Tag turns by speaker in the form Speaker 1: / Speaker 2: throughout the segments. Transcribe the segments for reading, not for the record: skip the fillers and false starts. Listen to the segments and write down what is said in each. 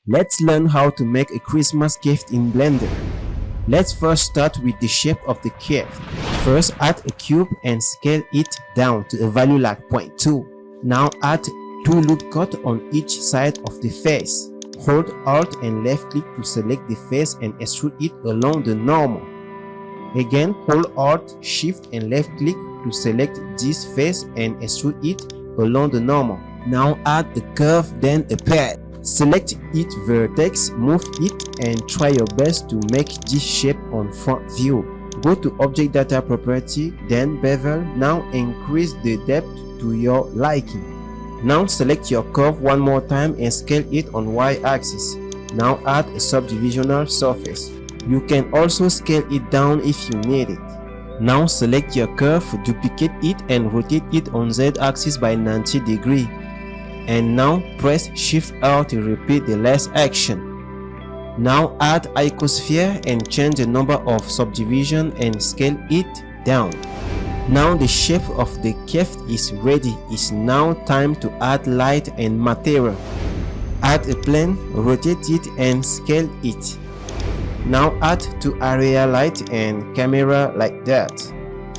Speaker 1: Let's learn how to make a Christmas gift in Blender. Let's first start with the shape of the gift. First, add a cube and scale it down to a value like 0.2. Now add 2 loop cuts on each side of the face. Hold Alt and left click to select the face and extrude it along the normal. Again, hold Alt, Shift and left click to select this face and extrude it along the normal. Now add a curve, then a pad. Select each vertex, move it and try your best to make this shape on front view. Go to Object Data Property, then Bevel. Now increase the depth to your liking. Now select your curve one more time and scale it on Y-axis. Now add a subdivisional surface. You can also scale it down if you need it. Now select your curve, duplicate it and rotate it on Z-axis by 90 degrees. And now press Shift R to repeat the last action. Now add icosphere and change the number of subdivision and scale it down. Now the shape of the gift is ready. It's now time to add light and material. Add a plane, rotate it and scale it. Now add 2 area light and camera like that.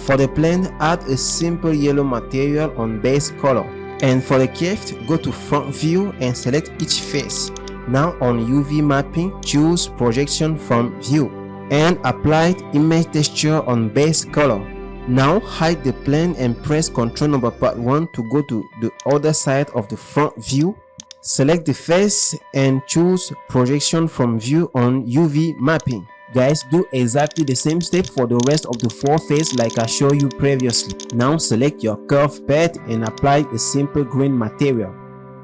Speaker 1: For the plane, add a simple yellow material on base color. And for the gift, go to front view and select each face. Now on UV mapping, choose projection from view and apply image texture on base color. Now hide the plane and press Ctrl number part 1 to go to the other side of the front view. Select the face and choose projection from view on UV mapping. Guys, do exactly the same step for the rest of the 4 faces like I showed you previously. Now select your curve pad and apply a simple green material.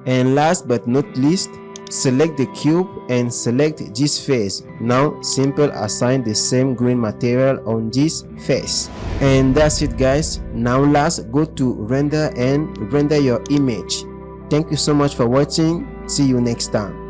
Speaker 1: And last but not least, select the cube and select this face. Now simple assign the same green material on this face. And that's it guys. Now last, go to render and render your image. Thank you so much for watching. See you next time.